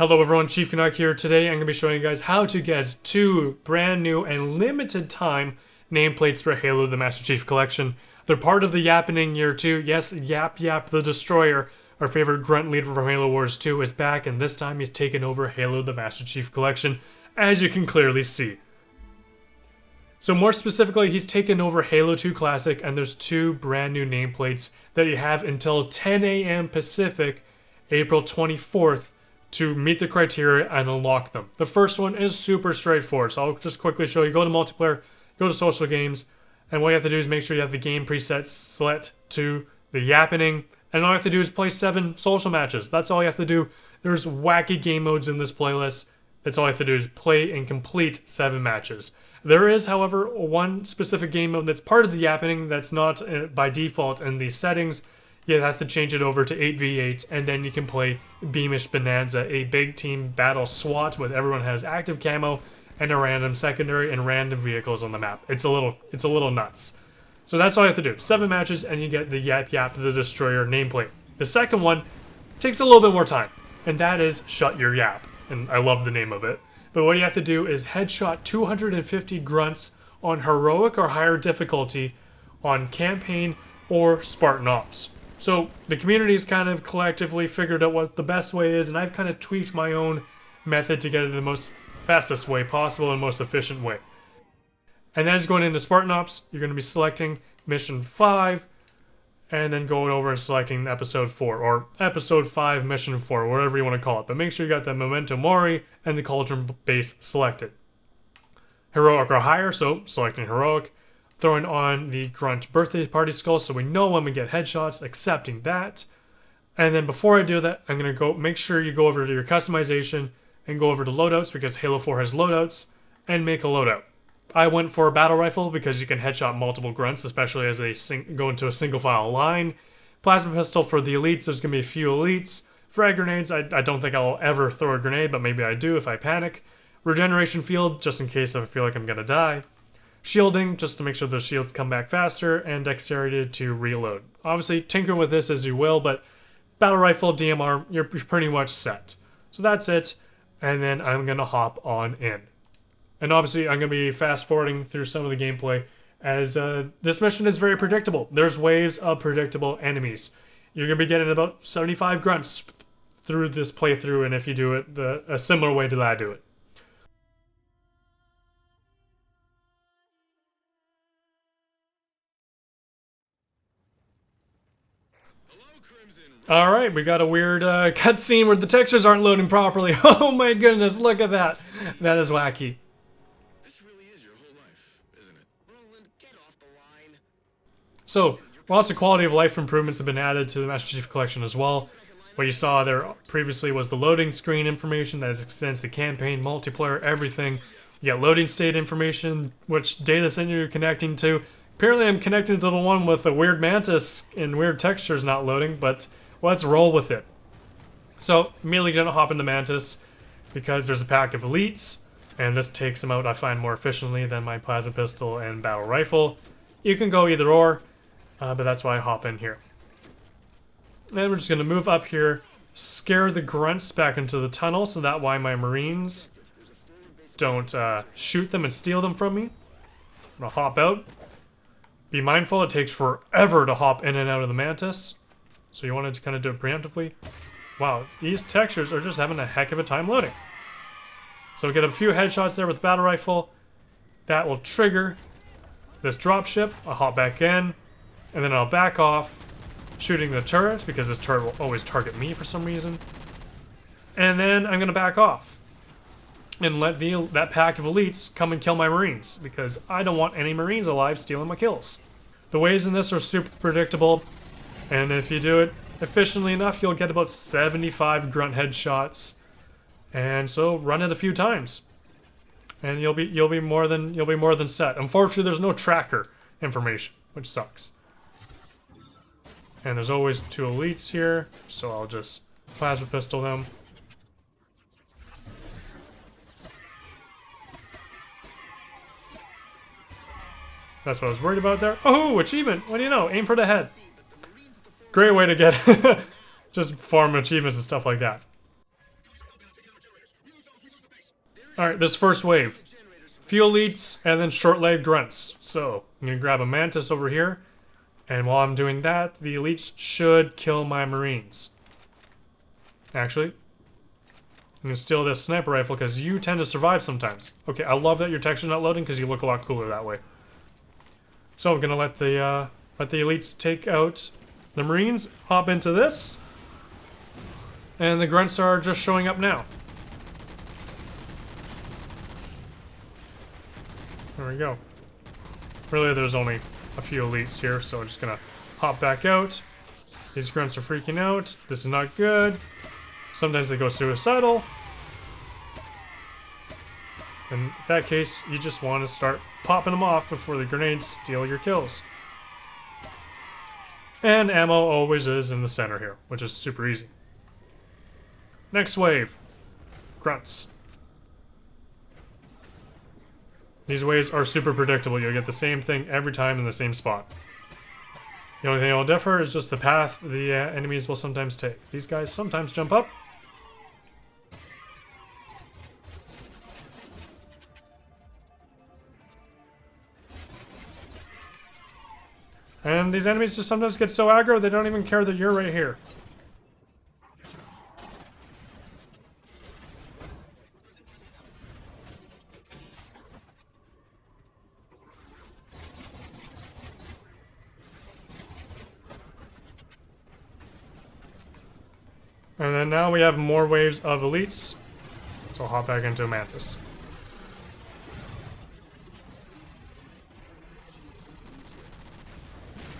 Hello everyone, Chief Canuck here. Today I'm going to be showing you guys how to get 2 brand new and limited time nameplates for Halo the Master Chief Collection. They're part of the Yappening Year 2. Yes, Yapyap The Destroyer, our favorite grunt leader from Halo Wars 2, is back, and this time he's taken over Halo the Master Chief Collection, as you can clearly see. So more specifically, he's taken over Halo 2 Classic, and there's 2 brand new nameplates that you have until 10 a.m. Pacific, April 24th, to meet the criteria and unlock them. The first one is super straightforward, so I'll just quickly show you. Go to multiplayer, go to social games, and what you have to do is make sure you have the game presets set to the Yappening, and all you have to do is play 7 social matches. That's all you have to do. There's wacky game modes in this playlist. That's all you have to do is play and complete 7 matches. There is, however, one specific game mode that's part of the Yappening that's not by default in the settings. You have to change it over to 8v8, and then you can play Beamish Bonanza, a big team battle SWAT where everyone has active camo and a random secondary and random vehicles on the map. It's a little nuts. So that's all you have to do. 7 matches, and you get the Yapyap The Destroyer nameplate. The second one takes a little bit more time, and that is Shut Your Yap. And I love the name of it. But what you have to do is headshot 250 grunts on heroic or higher difficulty on campaign or Spartan Ops. So the community's kind of collectively figured out what the best way is, and I've kind of tweaked my own method to get it the most fastest way possible and most efficient way. And as going into Spartan Ops, you're going to be selecting Mission 5, and then going over and selecting Episode 4, or Episode 5, Mission 4, whatever you want to call it. But make sure you got the Memento Mori and the Cauldron base selected. Heroic or higher, so selecting Heroic. Throwing on the Grunt birthday party skull so we know when we get headshots, accepting that. And then before I do that, I'm going to go make sure you go over to your customization and go over to loadouts, because Halo 4 has loadouts, and make a loadout. I went for a battle rifle because you can headshot multiple grunts, especially as they go into a single file line. Plasma pistol for the elites, there's going to be a few elites. Frag grenades, I don't think I'll ever throw a grenade, but maybe I do if I panic. Regeneration field, just in case I feel like I'm going to die. Shielding, just to make sure those shields come back faster, and dexterity to reload. Obviously, tinker with this as you will, but battle rifle, DMR, you're pretty much set. So that's it, and then I'm going to hop on in. And obviously, I'm going to be fast-forwarding through some of the gameplay, as this mission is very predictable. There's waves of predictable enemies. You're going to be getting about 75 grunts through this playthrough, and if you do it a similar way to that I do it. Alright, we got a weird cutscene where the textures aren't loading properly. Oh my goodness, look at that. That is wacky. This really is your whole life, isn't it? Roland, get off the line. So, lots of quality of life improvements have been added to the Master Chief Collection as well. What you saw there previously was the loading screen information that extends to campaign, multiplayer, everything. You got loading state information, which data center you're connecting to. Apparently I'm connected to the one with the weird mantis and weird textures not loading, but let's roll with it. So, immediately gonna hop into Mantis, because there's a pack of elites, and this takes them out, I find, more efficiently than my plasma pistol and battle rifle. You can go either or, but that's why I hop in here. Then we're just gonna move up here, scare the grunts back into the tunnel, so that way my marines don't shoot them and steal them from me. I'm gonna hop out. Be mindful, it takes forever to hop in and out of the Mantis. So you wanted to kind of do it preemptively. Wow, these textures are just having a heck of a time loading. So we get a few headshots there with the battle rifle. That will trigger this dropship. I'll hop back in, and then I'll back off, shooting the turret, because this turret will always target me for some reason. And then I'm gonna back off and let that pack of elites come and kill my marines, because I don't want any marines alive stealing my kills. The waves in this are super predictable. And if you do it efficiently enough, you'll get about 75 grunt headshots. And so run it a few times, and you'll be more than set. Unfortunately, there's no tracker information, which sucks. And there's always 2 elites here, so I'll just plasma pistol them. That's what I was worried about there. Oh, achievement! What do you know? Aim for the head. Great way to get just farm achievements and stuff like that. Alright, this first wave. Few elites and then short-legged grunts. So, I'm gonna grab a mantis over here. And while I'm doing that, the elites should kill my marines. Actually, I'm gonna steal this sniper rifle because you tend to survive sometimes. Okay, I love that your texture's not loading because you look a lot cooler that way. So I'm gonna let the elites take out the marines, hop into this, and the grunts are just showing up now. There we go. Really, there's only a few elites here, so I'm just gonna hop back out. These grunts are freaking out. This is not good. Sometimes they go suicidal. In that case, you just want to start popping them off before the grenades steal your kills. And ammo always is in the center here, which is super easy. Next wave. Grunts. These waves are super predictable. You'll get the same thing every time in the same spot. The only thing that will differ is just the path the enemies will sometimes take. These guys sometimes jump up. And these enemies just sometimes get so aggro they don't even care that you're right here. And then now we have more waves of elites. So I'll hop back into a mantis.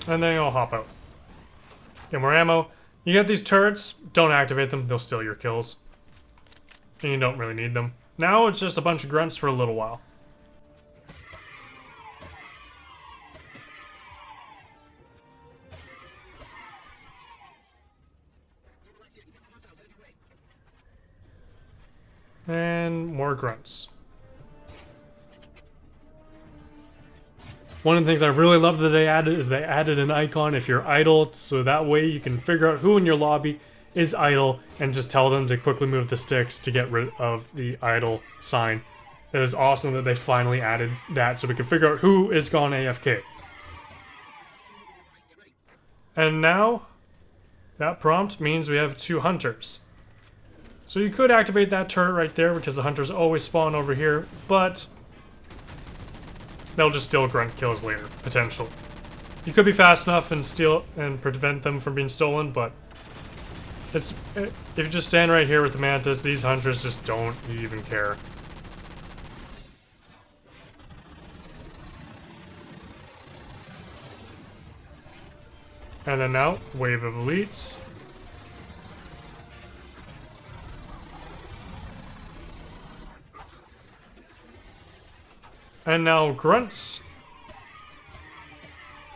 And then I'll hop out. Get more ammo. You get these turrets, don't activate them, they'll steal your kills. And you don't really need them. Now it's just a bunch of grunts for a little while. And more grunts. One of the things I really love that they added is they added an icon if you're idle, so that way you can figure out who in your lobby is idle and just tell them to quickly move the sticks to get rid of the idle sign. It is awesome that they finally added that so we can figure out who is gone AFK. And now, that prompt means we have 2 hunters. So you could activate that turret right there because the hunters always spawn over here, but they'll just steal grunt kills later, potentially. You could be fast enough and steal and prevent them from being stolen, but if you just stand right here with the mantis, these hunters just don't even care. And then now, wave of elites. And now grunts.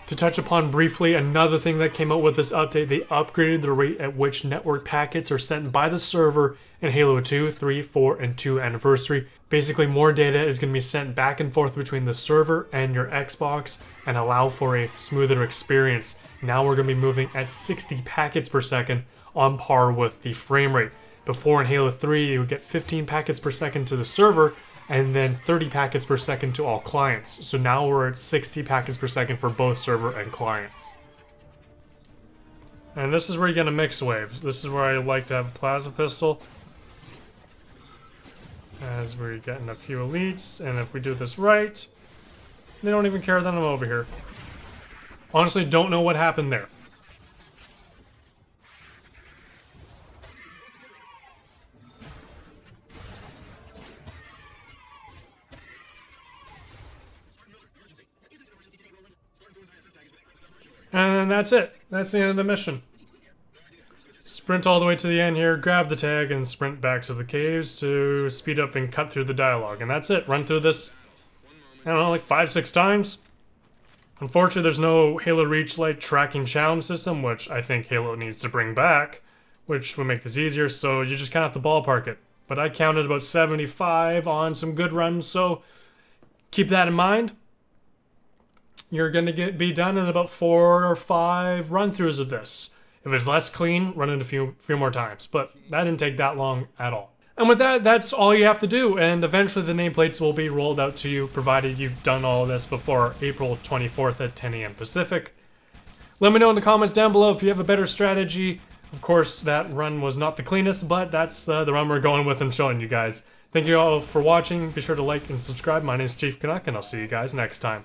To touch upon briefly, another thing that came out with this update, they upgraded the rate at which network packets are sent by the server in Halo 2, 3, 4, and 2 Anniversary. Basically, more data is going to be sent back and forth between the server and your Xbox and allow for a smoother experience. Now we're going to be moving at 60 packets per second on par with the frame rate. Before in Halo 3, you would get 15 packets per second to the server, and then 30 packets per second to all clients. So now we're at 60 packets per second for both server and clients. And this is where you're gonna mix waves. This is where I like to have a plasma pistol. As we're getting a few elites, and if we do this right, they don't even care that I'm over here. Honestly, don't know what happened there. And that's it. That's the end of the mission. Sprint all the way to the end here, grab the tag, and sprint back to the caves to speed up and cut through the dialogue. And that's it. Run through this, I don't know, like 5-6 times. Unfortunately, there's no Halo Reach Light tracking challenge system, which I think Halo needs to bring back, which would make this easier, so you just kind of have to ballpark it. But I counted about 75 on some good runs, so keep that in mind. You're going to be done in about 4 or 5 run-throughs of this. If it's less clean, run it a few more times. But that didn't take that long at all. And with that, that's all you have to do, and eventually the nameplates will be rolled out to you, provided you've done all of this before April 24th at 10 a.m. Pacific. Let me know in the comments down below if you have a better strategy. Of course, that run was not the cleanest, but that's the run we're going with and showing you guys. Thank you all for watching. Be sure to like and subscribe. My name is Chief Canuck, and I'll see you guys next time.